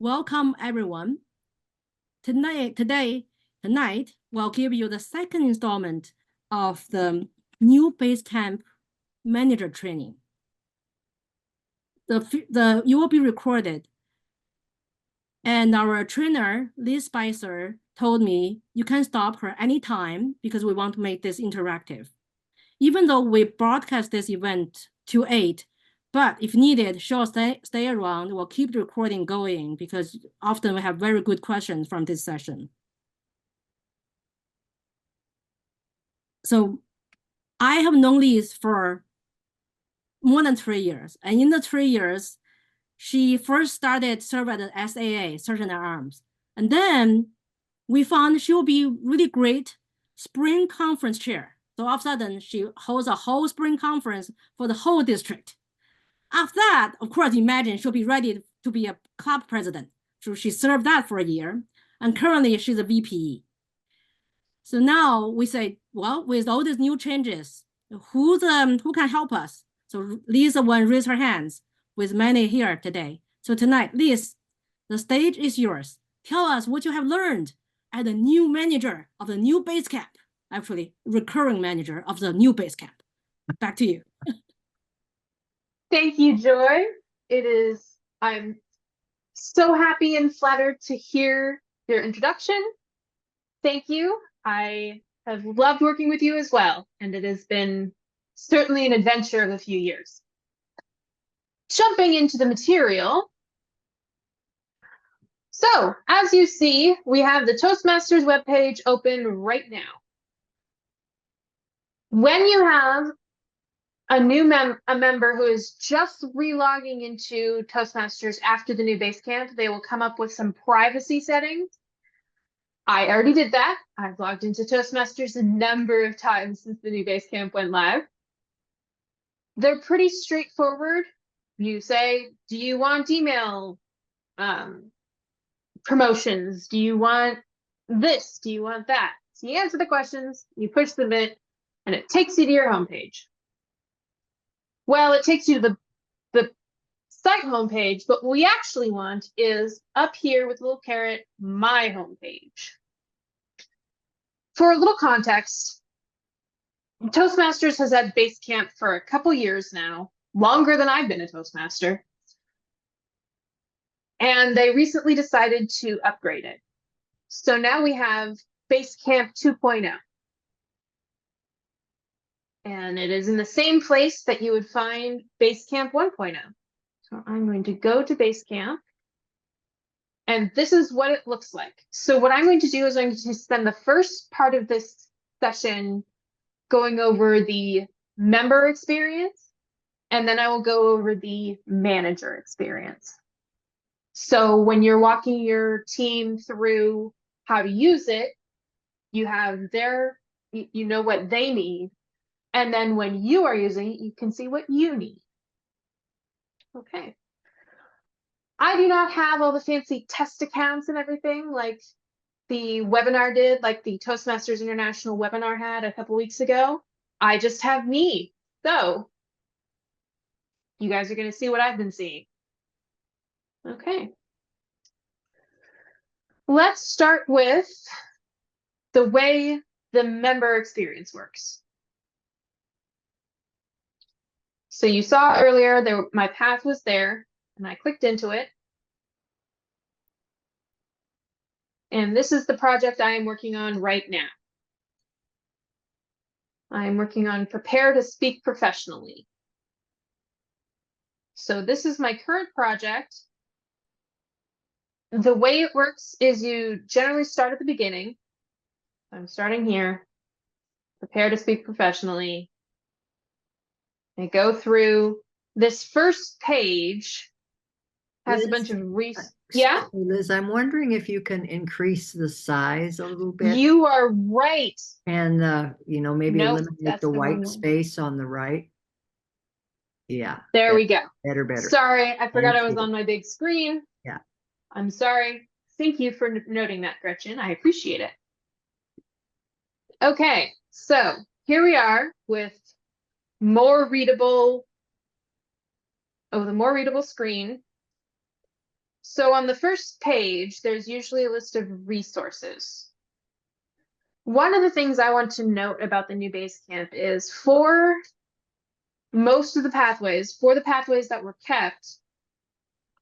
Welcome everyone. Tonight, we'll give you the second installment of the new Basecamp manager training. You will be recorded. And our trainer, Liz Spicer, told me you can stop her anytime because we want to make this interactive. Even though we broadcast this event to 8, but if needed, she'll stay around. We'll keep the recording going because often we have very good questions from this session. So I have known Liz for more than 3 years. And in the 3 years, she first started serve as an SAA, Sergeant at Arms. And then we found she will be really great spring conference chair. So all of a sudden, she holds a whole spring conference for the whole district. After that, of course, imagine she'll be ready to be a club president. So she served that for a year. And currently, she's a VPE. So now we say, well, with all these new changes, who can help us? So Lisa raised her hands with many here today. So tonight, Liz, the stage is yours. Tell us what you have learned as the new manager of the new Basecamp, actually recurring manager of the new Basecamp. Back to you. Thank you, Joy. I'm so happy and flattered to hear your introduction. Thank you. I have loved working with you as well, and it has been certainly an adventure of a few years. Jumping into the material. So, as you see, we have the Toastmasters webpage open right now. When you have a new member who is just relogging into Toastmasters after the new Basecamp, they will come up with some privacy settings. I already did that. I've logged into Toastmasters a number of times since the new Basecamp went live. They're pretty straightforward. You say, do you want email promotions? Do you want this? Do you want that? So you answer the questions, you push submit, and it takes you to your homepage. Well, it takes you to the site homepage, but what we actually want is up here with a little caret, my homepage. For a little context, Toastmasters has had Basecamp for a couple years now, longer than I've been a Toastmaster. And they recently decided to upgrade it. So now we have Basecamp 2.0. And it is in the same place that you would find Basecamp 1.0. So I'm going to go to Basecamp. And this is what it looks like. So what I'm going to do is I'm going to spend the first part of this session going over the member experience, and then I will go over the manager experience. So when you're walking your team through how to use it, you have you know what they need. And then when you are using it, you can see what you need. Okay. I do not have all the fancy test accounts and everything like the webinar did, like the Toastmasters International webinar had a couple weeks ago. I just have me. So you guys are going to see what I've been seeing. Okay. Let's start with the way the member experience works. So you saw earlier my path was there, and I clicked into it. And this is the project I am working on right now. I'm working on Prepare to Speak Professionally. So this is my current project. The way it works is you generally start at the beginning. I'm starting here. Prepare to Speak Professionally. And go through this first page. Has a bunch of yeah? Liz, I'm wondering if you can increase the size a little bit. You are right. And, maybe eliminate the white one. space on the right. Yeah. There we go. Better. Sorry, I forgot I was on my big screen. Yeah. I'm sorry. Thank you for noting that, Gretchen. I appreciate it. Okay, so here we are with the more readable screen. So on the first page, there's usually a list of resources. One of the things I want to note about the new Basecamp is for most of the pathways, for the pathways that were kept,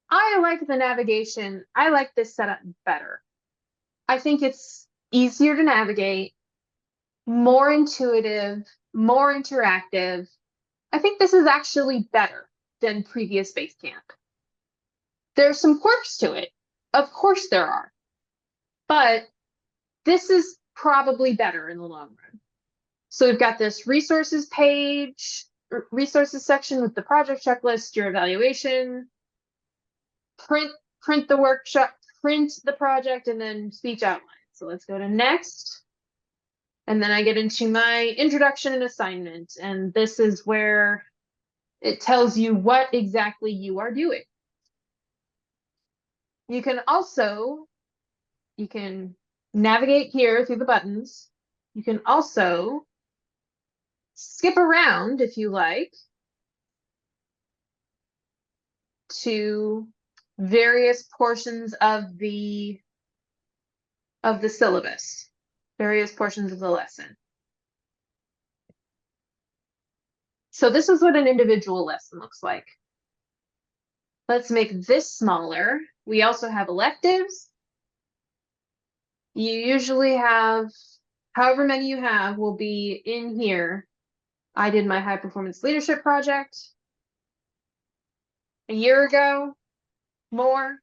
I like the navigation. I like this setup better. I think it's easier to navigate, more intuitive, more interactive. I think this is actually better than previous Basecamp. There's some quirks to it. Of course there are. But this is probably better in the long run. So we've got this resources page, resources section with the project checklist, your evaluation, print the workshop, print the project, and then speech outline. So let's go to next. And then I get into my introduction and assignment. And this is where it tells you what exactly you are doing. You can navigate here through the buttons. You can also skip around if you like to various portions of the syllabus, various portions of the lesson. So this is what an individual lesson looks like. Let's make this smaller. We also have electives. You usually have, however many you have will be in here. I did my high performance leadership project a year ago, more,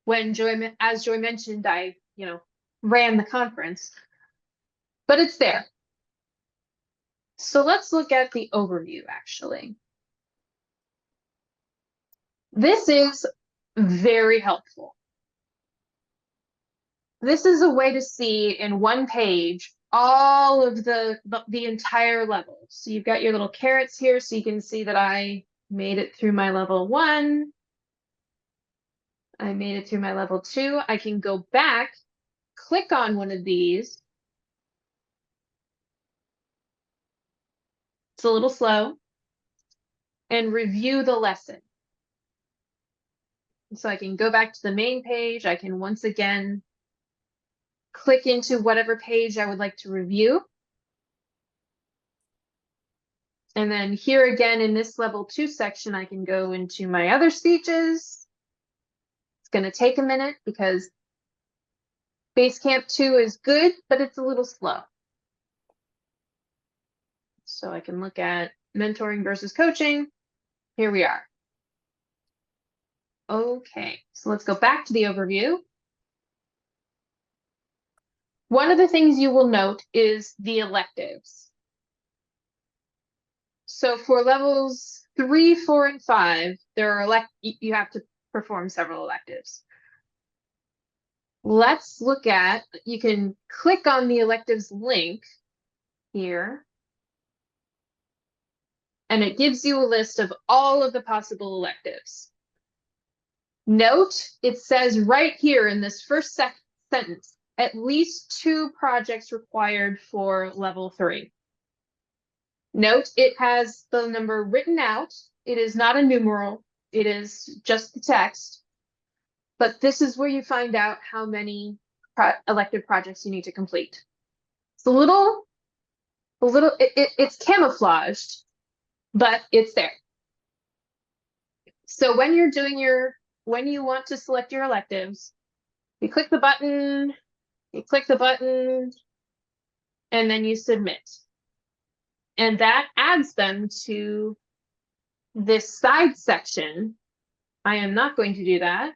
when as Joy mentioned, I, ran the conference, but it's there. So let's look at the overview actually. This is very helpful. This is a way to see in one page all of the entire level. So you've got your little carrots here, so you can see that I made it through my level 1. I made it through my level 2. I can go back, click on one of these. It's a little slow. And review the lesson. So I can go back to the main page. I can once again click into whatever page I would like to review. And then here again in this level 2 section, I can go into my other speeches. It's going to take a minute because Basecamp 2 is good, but it's a little slow. So I can look at mentoring versus coaching. Here we are. Okay, so let's go back to the overview. One of the things you will note is the electives. So for levels 3, 4, and 5, there are you have to perform several electives. Let's look at, you can click on the electives link here, and it gives you a list of all of the possible electives. Note, it says right here in this first sentence, at least 2 projects required for level 3. Note, it has the number written out. It is not a numeral. It is just the text. But this is where you find out how many elective projects you need to complete. It's it's camouflaged, but it's there. So when you're doing when you want to select your electives, you click the button, and then you submit. And that adds them to this side section. I am not going to do that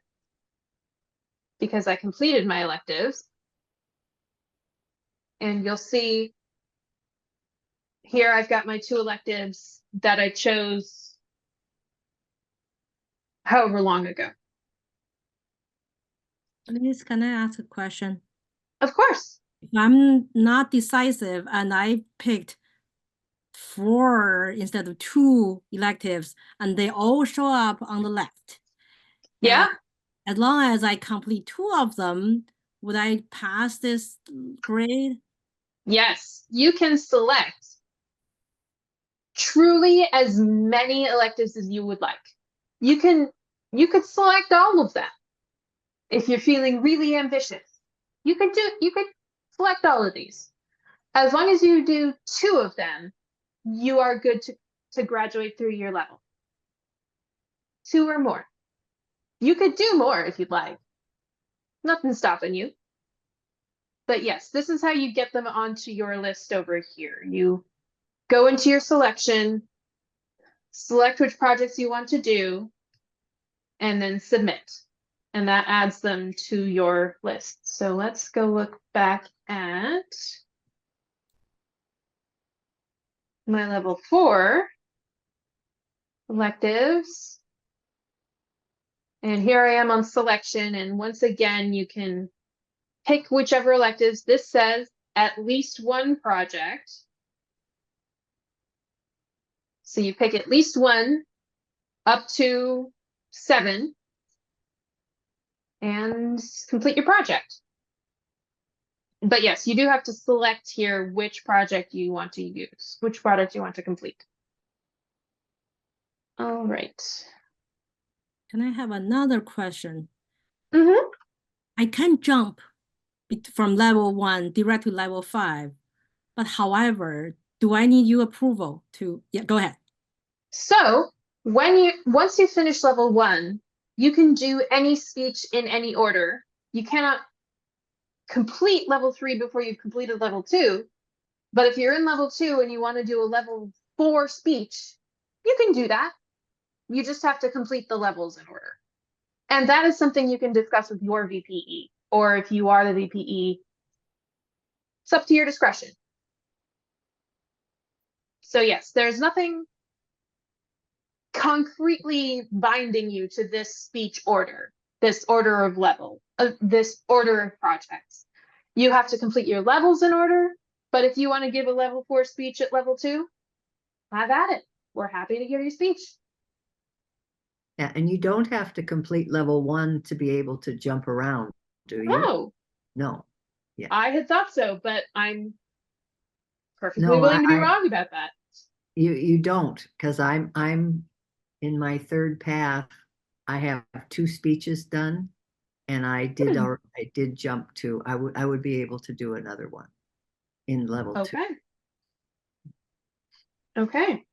because I completed my electives. And you'll see here I've got my 2 electives that I chose however long ago. Please, can I ask a question? Of course. If I'm not decisive and I picked 4 instead of 2 electives and they all show up on the left. Yeah. As long as I complete 2 of them, would I pass this grade? Yes, you can select truly as many electives as you would like. You could select all of them. If you're feeling really ambitious, you could select all of these. As long as you do 2 of them, you are good to graduate through your level. 2 or more. You could do more if you'd like. Nothing's stopping you. But yes, this is how you get them onto your list over here. You go into your selection, select which projects you want to do, and then submit. And that adds them to your list. So let's go look back at my level 4 electives. And here I am on selection. And once again, you can pick whichever electives. This says at least 1 project. So you pick at least 1 up to 7 and complete your project. But yes, you do have to select here which project you want to use, which product you want to complete. All right. Can I have another question? Mm-hmm. I can jump from level 1 direct to level 5, but however, do I need your approval to, yeah, go ahead. So once you finish level 1, you can do any speech in any order. You cannot complete level 3 before you've completed level 2. But if you're in level 2 and you want to do a level 4 speech, you can do that. You just have to complete the levels in order. And that is something you can discuss with your VPE, or if you are the VPE, it's up to your discretion. So yes, there's nothing concretely binding you to this speech order, this order of level, this order of projects. You have to complete your levels in order, but if you want to give a level 4 speech at level 2, have at it. We're happy to give you speech. Yeah, and you don't have to complete level 1 to be able to jump around, do you? No. No. Yeah. I had thought so, but I'm perfectly No, willing to be wrong about that. You don't, because I'm in my 3rd path. I have 2 speeches done, and I did jump to. I would be able to do another one in level 2. Okay. Okay.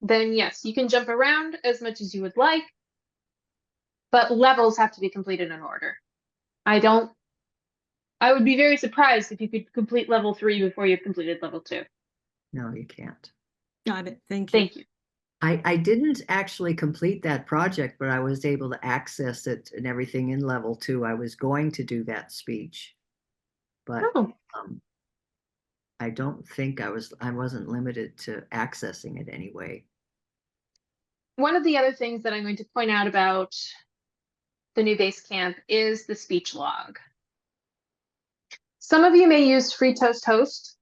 Then yes, you can jump around as much as you would like, but levels have to be completed in order. I would be very surprised if you could complete level 3 before you've completed level 2. No, you can't. Got it. Thank you. Thank you. I didn't actually complete that project, but I was able to access it and everything in level 2. I was going to do that speech, but Oh, I don't think I wasn't limited to accessing it anyway. one of the other things that I'm going to point out about the new Basecamp is the speech log. Some of you may use Free Toast Host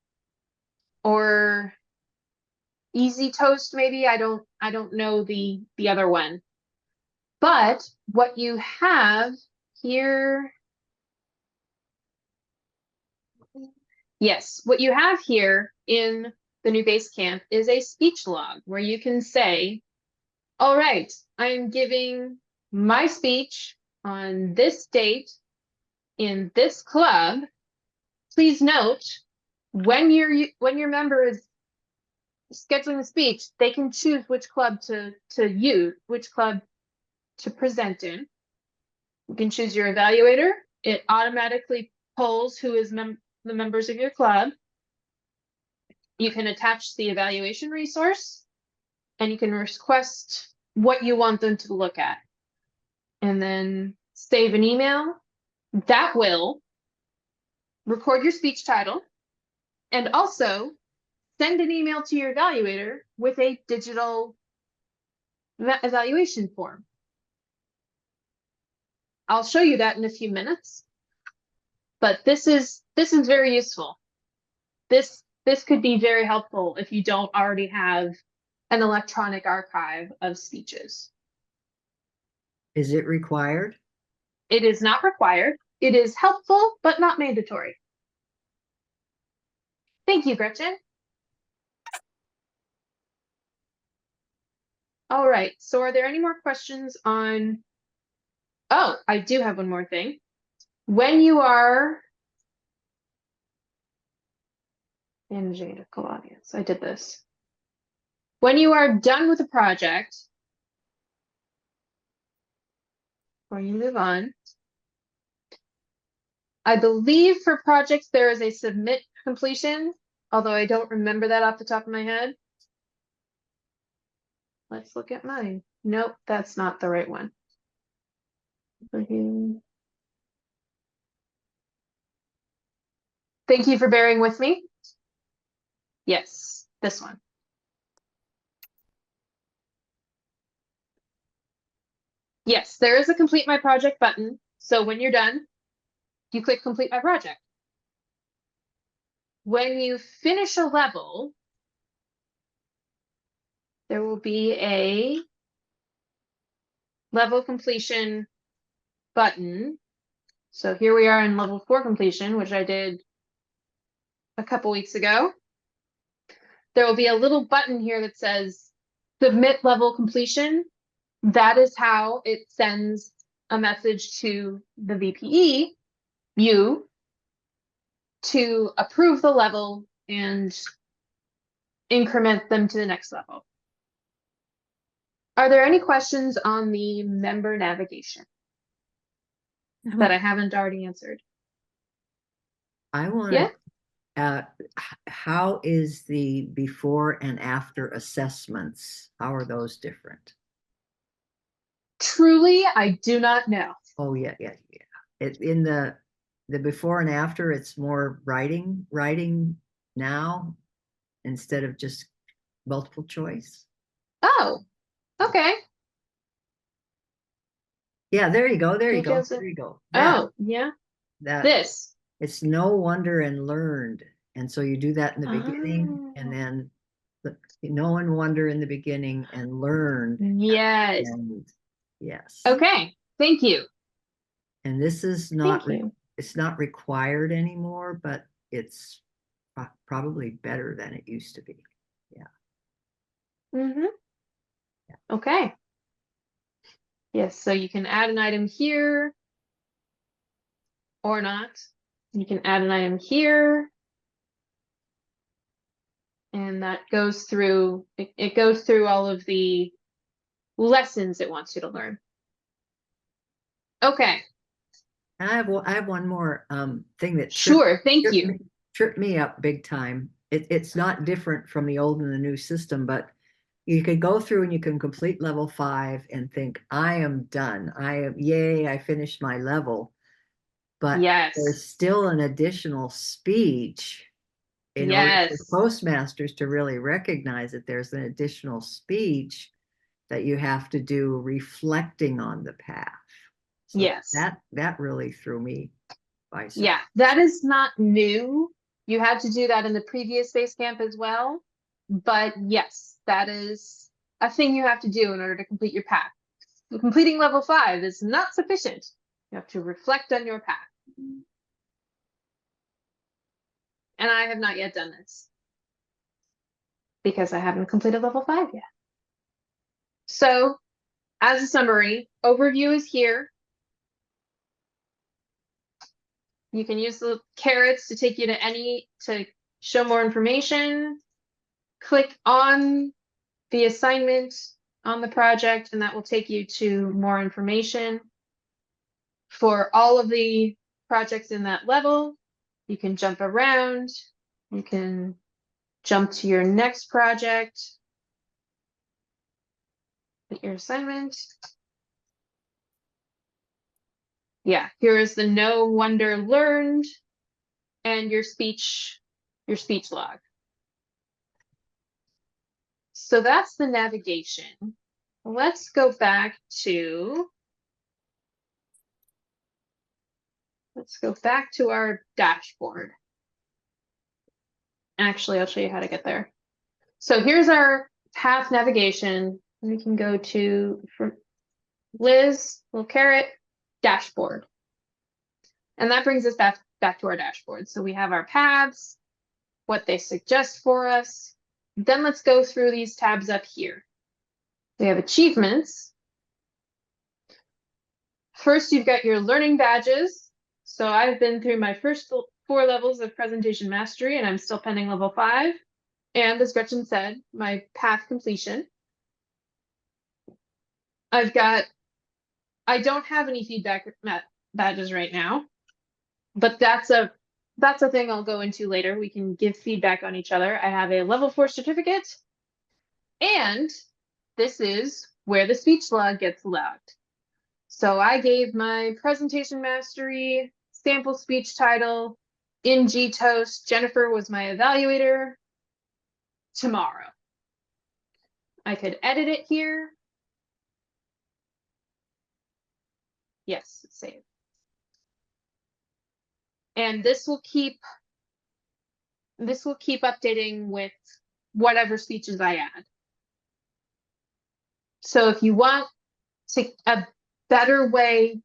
or Easy Toast, maybe. I don't know the other one. But what you have here, yes, what you have here in the new Basecamp is a speech log where you can say, all right, I'm giving my speech on this date in this club. Please note, when your member is scheduling the speech, they can choose which club to use, which club to present in. You can choose your evaluator. It automatically polls who is the members of your club. You can attach the evaluation resource, and you can request what you want them to look at. And then save an email. That will record your speech title and also send an email to your evaluator with a digital evaluation form. I'll show you that in a few minutes, but this is very useful. This could be very helpful if you don't already have an electronic archive of speeches. Is it required? It is not required. It is helpful, but not mandatory. Thank you, Gretchen. All right, so are there any more questions on Oh, I do have one more thing. When you are managing a full audience, I did this. When you are done with a project, or you move on, I believe for projects there is a submit completion, although I don't remember that off the top of my head. Let's look at mine. Nope, that's not the right one. Thank you for bearing with me. Yes, this one. Yes, there is a complete my project button. So when you're done, you click complete my project. When you finish a level, there will be a level completion button. So here we are in level 4 completion, which I did a couple weeks ago. There will be a little button here that says submit level completion. That is how it sends a message to the VPE, you, to approve the level and increment them to the next level. Are there any questions on the member navigation that I haven't already answered? I want Yeah. to, how is the before and after assessments? How are those different? Truly, I do not know. Oh, yeah. In the before and after, it's more writing now instead of just multiple choice. Oh, okay. Yeah, there you go. There you go. Details of- There you go. Oh, yeah. That This. it's no wonder and learned. And so you do that in the beginning, and Oh. then know and wonder in the beginning and learn. Yes. And yes. Okay. Thank you. And this is Thank not you. it's not required anymore, but it's probably better than it used to be. Yeah. Mm-hmm. Okay. Yes, so you can add an item here or not. You can add an item here. And that goes through, it goes through all of the lessons it wants you to learn. Okay. And I have one more thing that Sure, thank you. tripped me up big time. It's not different from the old and the new system, but you could go through and you can complete level 5 and think, I am done. Yay, I finished my level. But Yes. there's still an additional speech in order for Toastmasters to really recognize that there's an additional speech that you have to do reflecting on the path. So yes. that really threw me by surprise. Yeah, that is not new. You had to do that in the previous Basecamp as well. But yes, that is a thing you have to do in order to complete your path. Completing level 5 is not sufficient. You have to reflect on your path. And I have not yet done this because I haven't completed level 5 yet. So, as a summary, overview is here. You can use the carrots to take you to show more information. Click on the assignment on the project, and that will take you to more information. For all of the projects in that level, you can jump around. You can jump to your next project. Your assignment. Yeah, here is the no wonder learned and your speech log. So that's the navigation. Let's go back to our dashboard. Actually, I'll show you how to get there. So here's our path navigation. We can go to Liz, little carrot, dashboard. And that brings us back to our dashboard. So we have our paths, what they suggest for us. Then let's go through these tabs up here. We have achievements. First, you've got your learning badges. So I've been through my first 4 levels of presentation mastery, and I'm still pending level 5. And as Gretchen said, my path completion. I don't have any feedback badges right now, but that's a thing I'll go into later. We can give feedback on each other. I have a level 4 certificate, and this is where the speech log gets logged. So I gave my presentation mastery sample speech title in GToast. Jennifer was my evaluator tomorrow. I could edit it here. Yes, save. And this will keep updating with whatever speeches I add. So if you want a better way,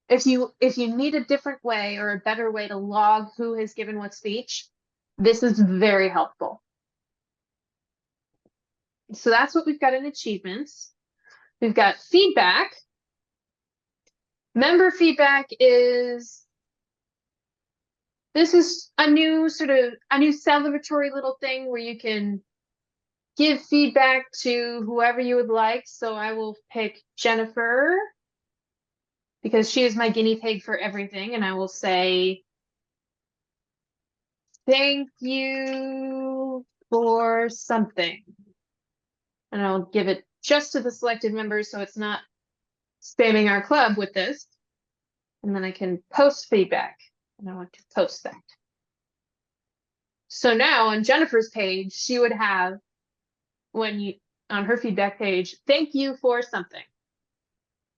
if you need a different way or a better way to log who has given what speech, this is very helpful. So that's what we've got in achievements. We've got feedback. Member feedback is, this is a new celebratory little thing where you can give feedback to whoever you would like. So I will pick Jennifer because she is my guinea pig for everything. And I will say, thank you for something. And I'll give it just to the selected members so it's not spamming our club with this. And then I can post feedback. And I want to post that. So now on Jennifer's page, she would have, on her feedback page, thank you for something.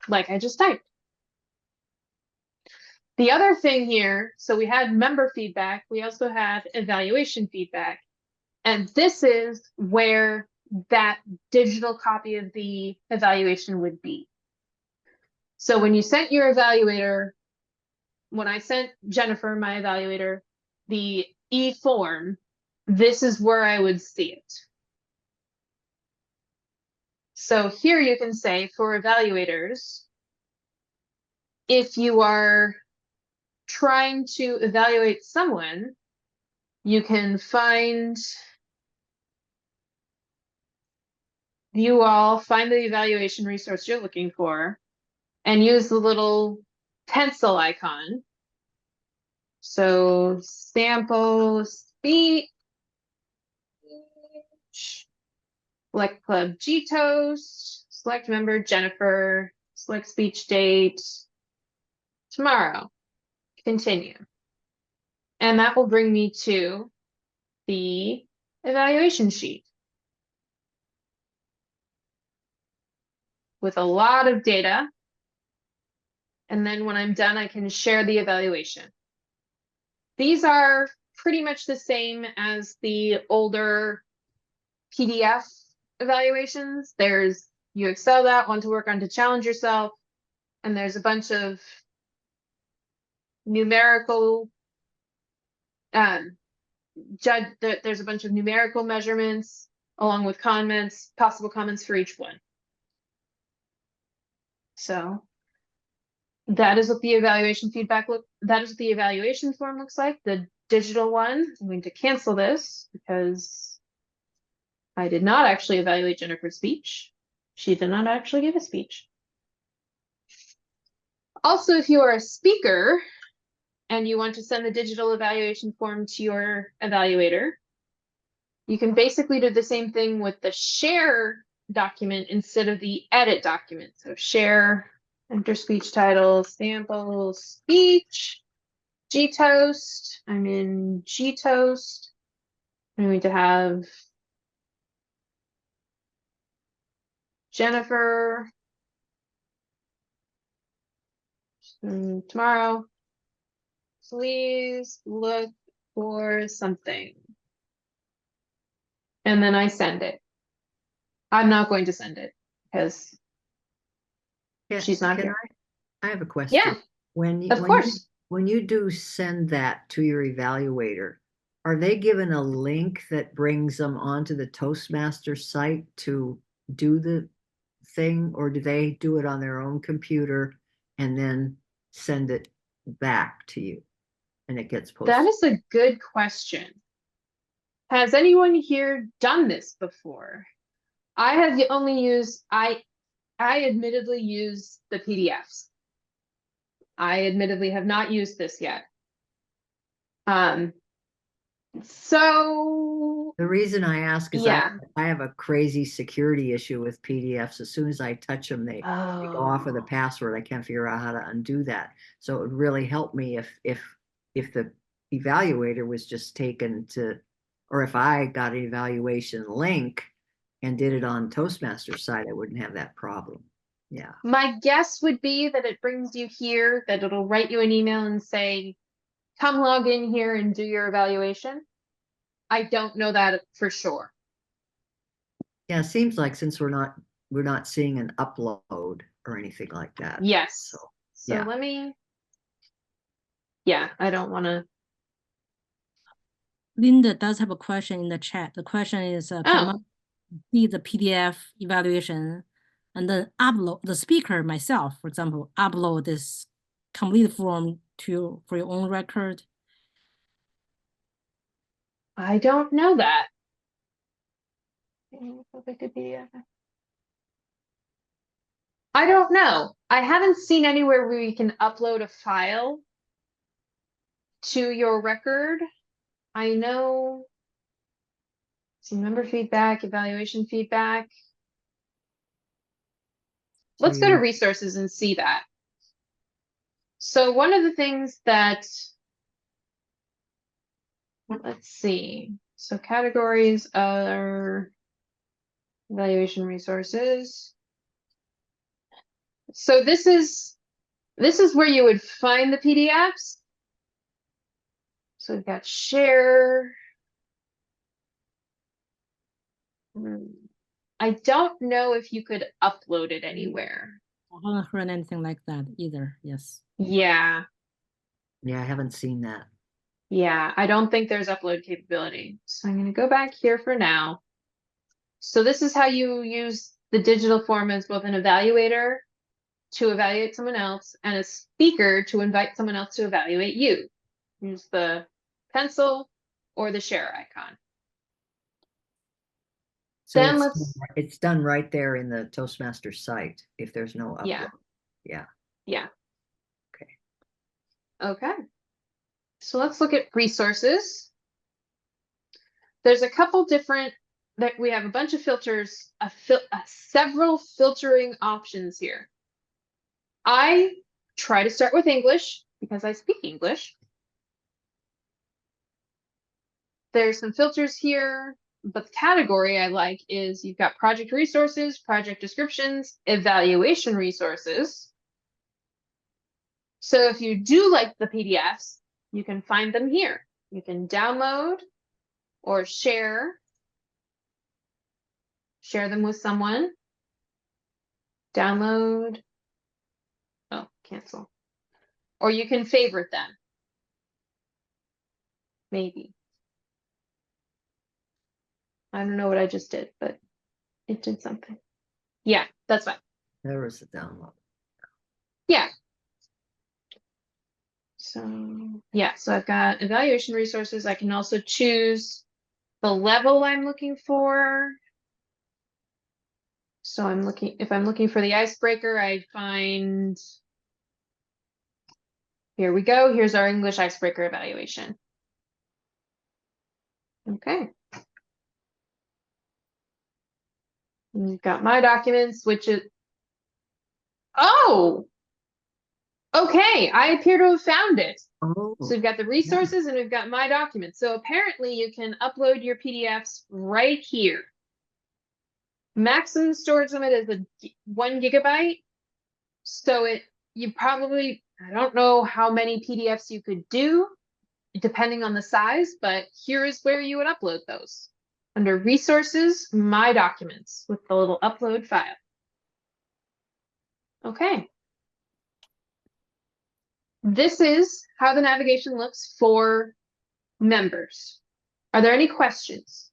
Like I just typed. The other thing here, so we had member feedback, we also have evaluation feedback. And this is where that digital copy of the evaluation would be. So when you sent your evaluator, when I sent Jennifer, my evaluator, the e-form, this is where I would see it. So here you can say for evaluators, if you are trying to evaluate someone, you can find view all, find the evaluation resource you're looking for, and use the little pencil icon. So sample speech, select club GToast, select member Jennifer, select speech date tomorrow, continue. And that will bring me to the evaluation sheet with a lot of data. And then when I'm done, I can share the evaluation. These are pretty much the same as the older PDF evaluations. There's, you excel that, want to work on to challenge yourself, and there's a bunch of numerical there's a bunch of numerical measurements along with comments, possible comments for each one. So that is what the evaluation that is what the evaluation form looks like, the digital one. I'm going to cancel this because I did not actually evaluate Jennifer's speech. She did not actually give a speech. Also, if you are a speaker and you want to send the digital evaluation form to your evaluator, you can basically do the same thing with the share document instead of the edit document. So share, enter speech title, sample speech, GToast. I'm in GToast. I'm going to have Jennifer tomorrow. Please look for something. And then I send it. I'm not going to send it because she's not here. I have a question. Yeah, Of course. When you do send that to your evaluator, are they given a link that brings them onto the Toastmasters site to do the thing, or do they do it on their own computer and then send it back to you and it gets That posted. is a good question. Has anyone here done this before? I have only used, I admittedly use the PDFs. I admittedly have not used this yet. So The reason I ask is yeah. I have a crazy security issue with PDFs. As soon as I touch them, they go off with a Oh, password. I can't figure out how to undo that. So it would really help me if the evaluator was just taken to, or if I got an evaluation link and did it on Toastmasters side, I wouldn't have that problem. Yeah. my guess would be that it brings you here, that it'll write you an email and say, come log in here and do your evaluation. I don't know that for sure. Yeah, it seems like since we're not seeing an upload or anything like that. Yes. So So yeah. let me, yeah, I don't want to. Linda does have a question in the chat. The question is, can Oh, I see the PDF evaluation and then upload the speaker myself, for example, upload this complete form for your own record? I don't know that. I don't know. I haven't seen anywhere where you can upload a file to your record. I know. See, member feedback, evaluation feedback. So Let's go to resources and see that. So one of the things that, let's see. So categories are evaluation resources. So this is where you would find the PDFs. So we've got share. I don't know if you could upload it anywhere. I haven't heard anything like that either. Yes. Yeah. Yeah, I haven't seen that. Yeah, I don't think there's upload capability. So I'm going to go back here for now. So this is how you use the digital form as both an evaluator to evaluate someone else and a speaker to invite someone else to evaluate you. Use the pencil or the share icon. So Then it's done right there in the Toastmasters site if there's no upload. Yeah. Yeah. Yeah. Okay. Okay. So let's look at resources. There's a couple different that we have a bunch of filters, several filtering options here. I try to start with English because I speak English. There's some filters here, but the category I like is you've got project resources, project descriptions, evaluation resources. So if you do like the PDFs, you can find them here. You can download or share them with someone. Download. Oh, cancel. Or you can favorite them. Maybe. I don't know what I just did, but it did something. Yeah, that's fine. There was a download. Yeah. So yeah, so I've got evaluation resources. I can also choose the level I'm looking for. So if I'm looking for the icebreaker, I find, here we go. Here's our English icebreaker evaluation. Okay. And we've got my documents, which is, oh, okay. I appear to have found it. Oh, So we've got the resources and we've got my documents. So apparently you can upload your PDFs right here. Maximum storage limit is 1 gigabyte. So you probably, I don't know how many PDFs you could do depending on the size, but here is where you would upload those. Under resources, my documents with the little upload file. Okay. This is how the navigation looks for members. Are there any questions?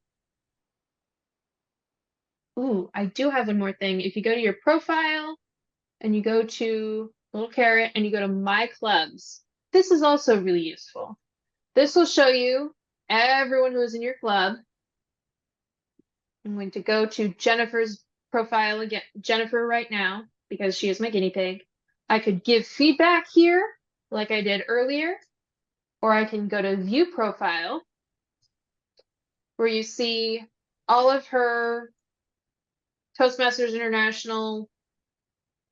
Ooh, I do have one more thing. If you go to your profile and you go to little caret, and you go to My Clubs. This is also really useful. This will show you everyone who is in your club. I'm going to go to Jennifer's profile again, Jennifer right now, because she is my guinea pig. I could give feedback here, like I did earlier, or I can go to View Profile, where you see all of her Toastmasters International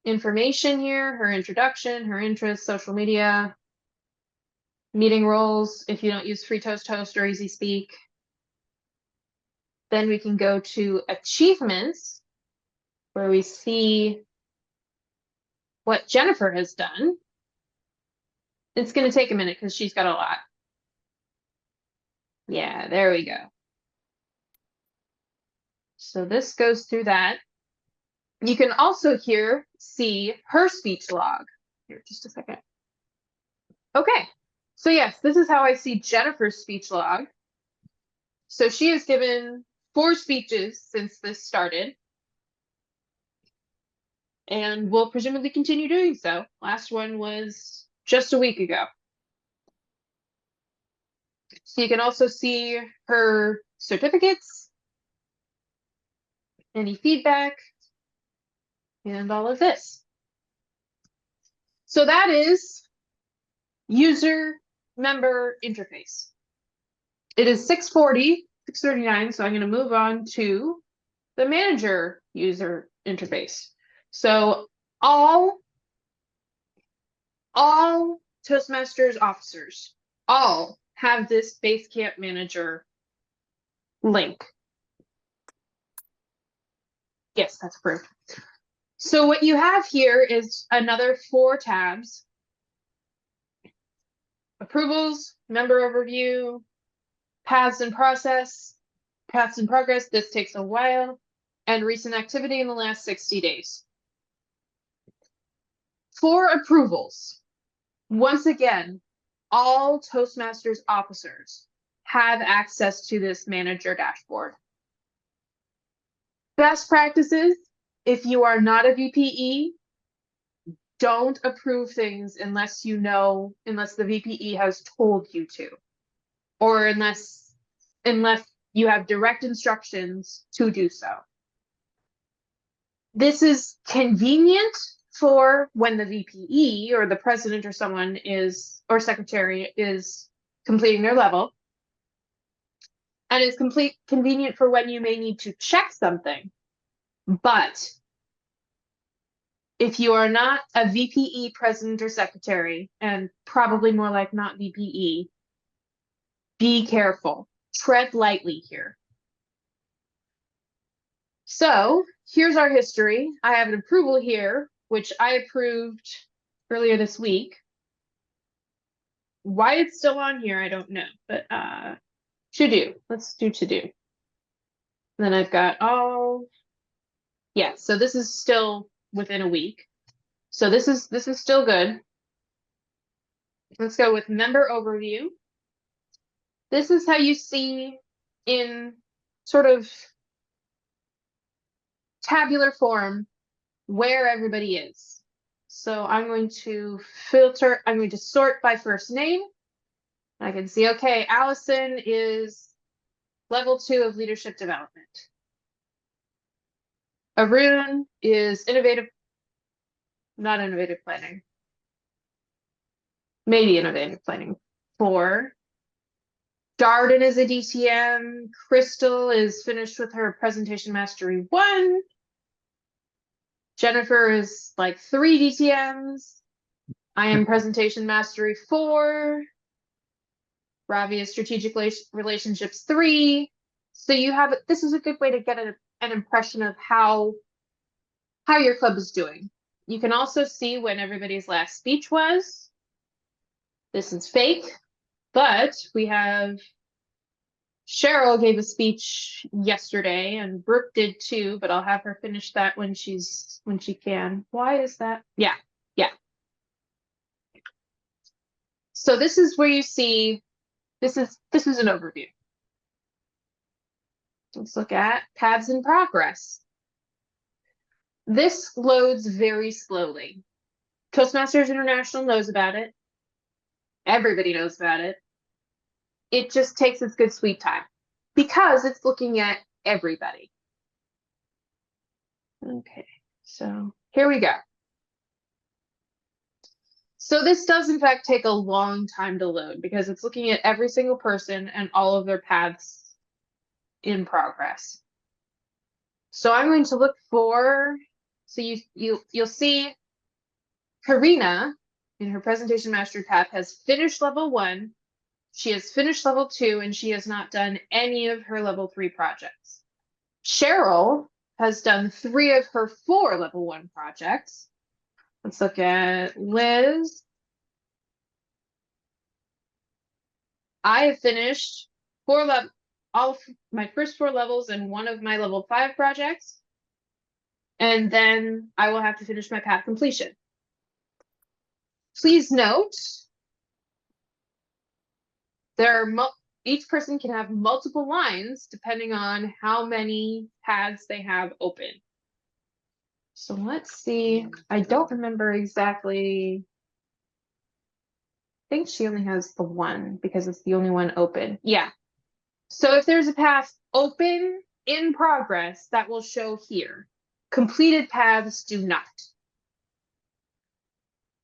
information here, her introduction, her interests, social media, meeting roles if you don't use Free Toast Host or Easy Speak. Then we can go to Achievements, where we see what Jennifer has done. It's going to take a minute because she's got a lot. Yeah, there we go. So this goes through that. You can also here see her speech log. Here, just a second. Okay, so yes, this is how I see Jennifer's speech log. So she has given 4 speeches since this started, and will presumably continue doing so. Last one was just a week ago. So you can also see her certificates, any feedback, and all of this. So that is user member interface. It is 6:40, 6:39, so I'm going to move on to the manager user interface. So all Toastmasters officers all have this Basecamp manager link. Yes, that's approved. So what you have here is another 4 tabs. Approvals, member overview, paths in progress. This takes a while. And recent activity in the last 60 days. For approvals, once again, all Toastmasters officers have access to this manager dashboard. Best practices, if you are not a VPE, don't approve things unless the VPE has told you to, or unless you have direct instructions to do so. This is convenient for when the VPE or the president or someone or secretary is completing their level. And it's convenient for when you may need to check something. But if you are not a VPE president or secretary, and probably more like not VPE, be careful. Tread lightly here. So here's our history. I have an approval here, which I approved earlier this week. Why it's still on here, I don't know, but to do. Let's do to do. Then I've got yeah, so this is still within a week. So this is still good. Let's go with member overview. This is how you see in sort of tabular form where everybody is. So I'm going to sort by first name. I can see, okay, Allison is level 2 of leadership development. Arun is not innovative planning. Maybe innovative planning 4. Darden is a DTM. Crystal is finished with her presentation mastery 1. Jennifer is like 3 DTMs. I am presentation mastery 4. Ravi is strategic relationships 3. So you have this is a good way to get an impression of how your club is doing. You can also see when everybody's last speech was. This is fake, but we have Cheryl gave a speech yesterday and Brooke did too, but I'll have her finish that when she can. Why is that? Yeah. So this is where you see this is an overview. Let's look at paths in progress. This loads very slowly. Toastmasters International knows about it. Everybody knows about it. It just takes its good sweet time because it's looking at everybody. Okay, so here we go. So this does in fact take a long time to load because it's looking at every single person and all of their paths in progress. So I'm going to look for, so you'll see Karina in her presentation mastery path has finished level 1, she has finished level 2, and she has not done any of her level 3 projects. Cheryl has done 3 of her 4 level 1 projects. Let's look at Liz. I have finished all of my first 4 levels and 1 of my level 5 projects. And then I will have to finish my path completion. Please note, each person can have multiple lines depending on how many paths they have open. So let's see. I don't remember exactly. I think she only has the 1 because it's the only one open. Yeah. So if there's a path open in progress, that will show here. Completed paths do not.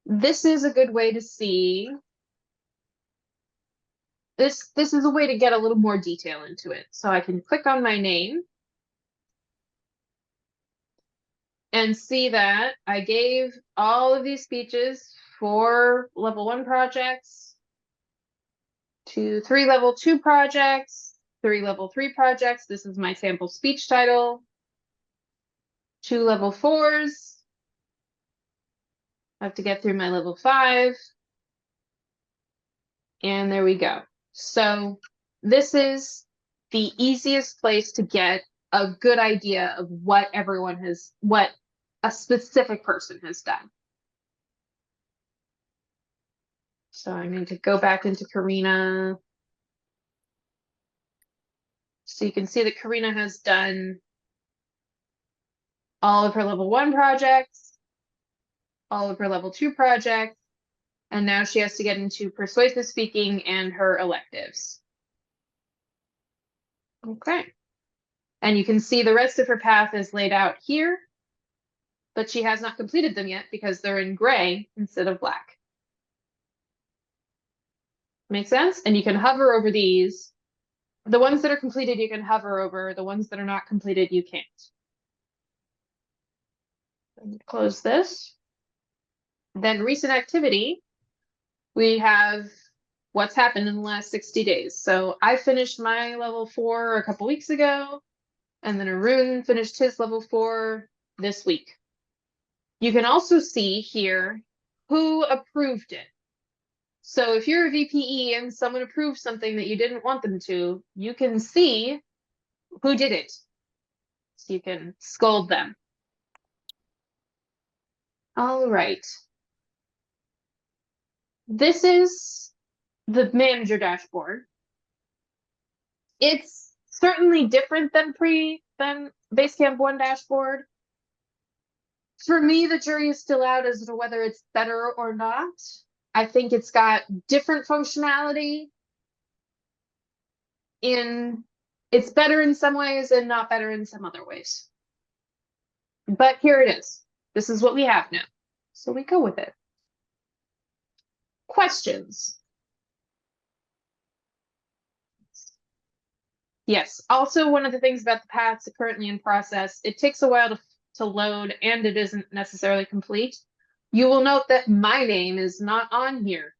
This is a good way to see. This is a way to get a little more detail into it. So I can click on my name and see that I gave all of these speeches for level 1 projects, to 3 level 2 projects, 3 level 3 projects. This is my sample speech title. 2 level 4s. I have to get through my level 5. And there we go. So this is the easiest place to get a good idea of what what a specific person has done. So I'm going to go back into Karina. So you can see that Karina has done all of her level 1 projects, all of her level 2 projects, and now she has to get into persuasive speaking and her electives. Okay. And you can see the rest of her path is laid out here, but she has not completed them yet because they're in gray instead of black. Make sense? And you can hover over these. The ones that are completed, you can hover over. The ones that are not completed, you can't. Close this. Then recent activity, we have what's happened in the last 60 days. So I finished my level 4 a couple weeks ago, and then Arun finished his level 4 this week. You can also see here who approved it. So if you're a VPE and someone approved something that you didn't want them to, you can see who did it. So you can scold them. All right. This is the manager dashboard. It's certainly different than Basecamp 1 dashboard. For me, the jury is still out as to whether it's better or not. I think it's got different functionality. It's better in some ways and not better in some other ways. But here it is. This is what we have now. So we go with it. Questions? Yes. Also, one of the things about the paths currently in process, it takes a while to load and it isn't necessarily complete. You will note that my name is not on here.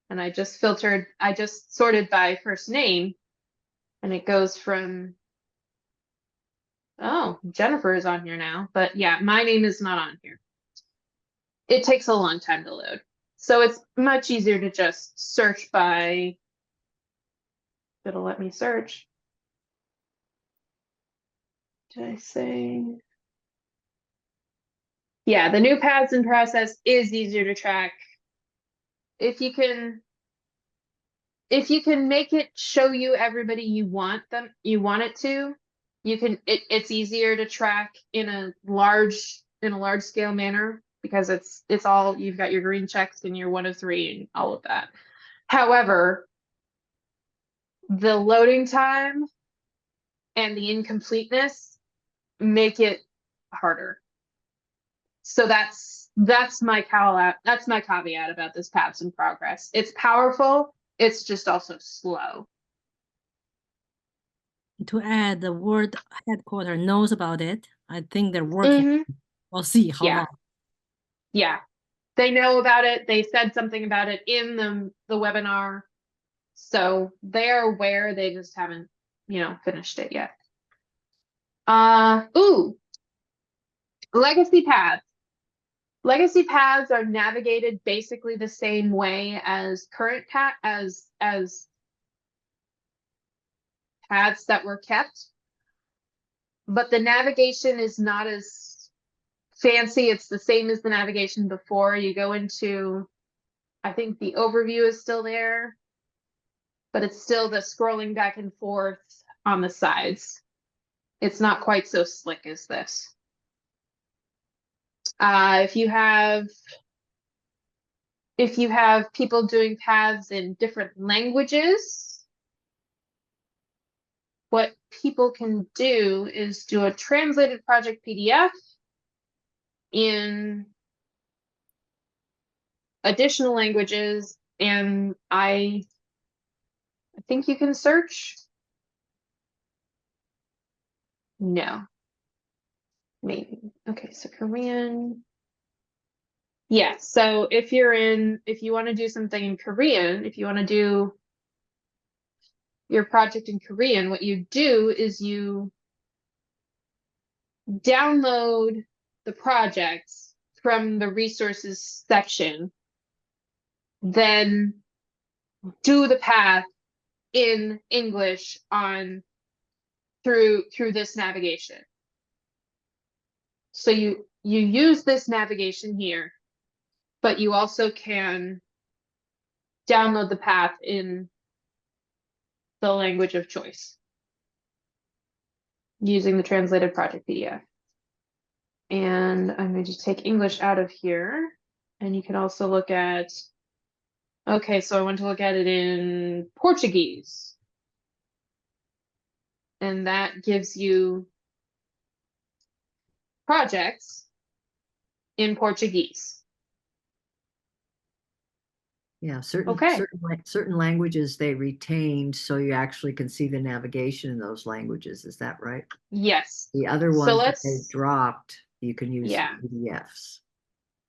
And I just sorted by first name, and it goes from, oh, Jennifer is on here now, but yeah, my name is not on here. It takes a long time to load. So it's much easier to just search by, it'll let me search. Did I say? Yeah, the new paths in process is easier to track. If you can make it show you everybody you want it to, it's easier to track in a large in a large scale manner because it's all, you've got your green checks and your 1 of 3 and all of that. However, the loading time and the incompleteness make it harder. So that's my caveat about this paths in progress. It's powerful, it's just also slow. To add, the word headquarter knows about it. I think they're working. Mhm. We'll see how Yeah. long. Yeah, they know about it. They said something about it in the webinar. So they're aware, they just haven't, finished it yet. Ooh, legacy paths. Legacy paths are navigated basically the same way as current as paths that were kept. But the navigation is not as fancy. It's the same as the navigation before. You go into, I think the overview is still there, but it's still the scrolling back and forth on the sides. It's not quite so slick as this. If you have people doing paths in different languages, what people can do is do a translated project PDF in additional languages, and I think you can search. No. Maybe. Okay, so Korean. Yeah, so if you want to do something in Korean, if you want to do your project in Korean, what you do is you download the projects from the resources section, then do the path in English through this navigation. So you use this navigation here, but you also can download the path in the language of choice using the translated project PDF. And I'm going to take English out of here. And you can also look at, okay, so I want to look at it in Portuguese. And that gives you projects in Portuguese. Yeah, certain Okay. certain languages they retained, so you actually can see the navigation in those languages. Is that right? Yes. The other So ones that they dropped, you can use PDFs.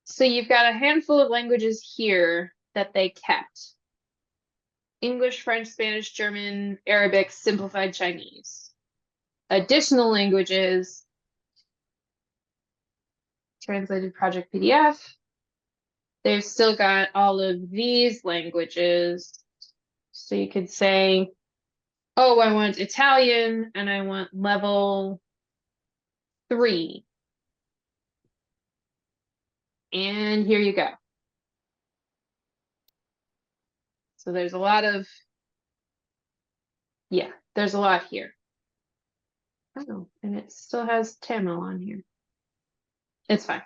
So you've got a handful of languages here that they kept. English, French, Spanish, German, Arabic, simplified Chinese. Additional languages, translated project PDF. They've still got all of these languages. So you could say, oh, I want Italian and I want level 3. And here you go. So there's a lot of, there's a lot here. Oh, and it still has Tamil on here. It's fine.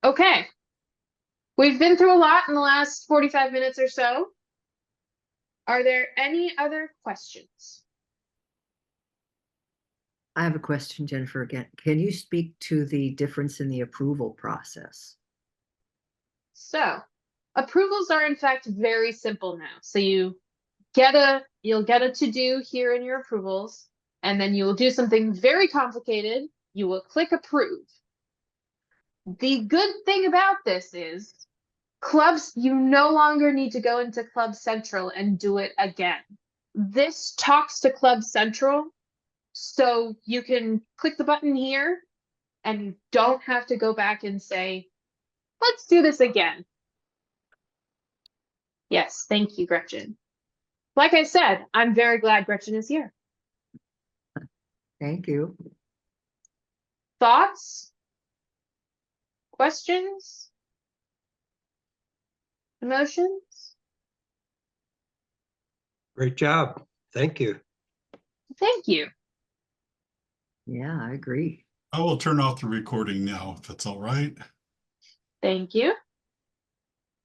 Okay. We've been through a lot in the last 45 minutes or so. Are there any other questions? I have a question, Jennifer, again. Can you speak to the difference in the approval process? So, approvals are in fact very simple now. So you'll get a to-do here in your approvals, and then you will do something very complicated. You will click approve. The good thing about this is clubs, you no longer need to go into Club Central and do it again. This talks to Club Central, so you can click the button here and you don't have to go back and say, let's do this again. Yes, thank you, Gretchen. Like I said, I'm very glad Gretchen is here. Thank you. Thoughts? Questions? Emotions? Great job. Thank you. Thank you. Yeah, I agree. I will turn off the recording now, if that's all right. Thank you.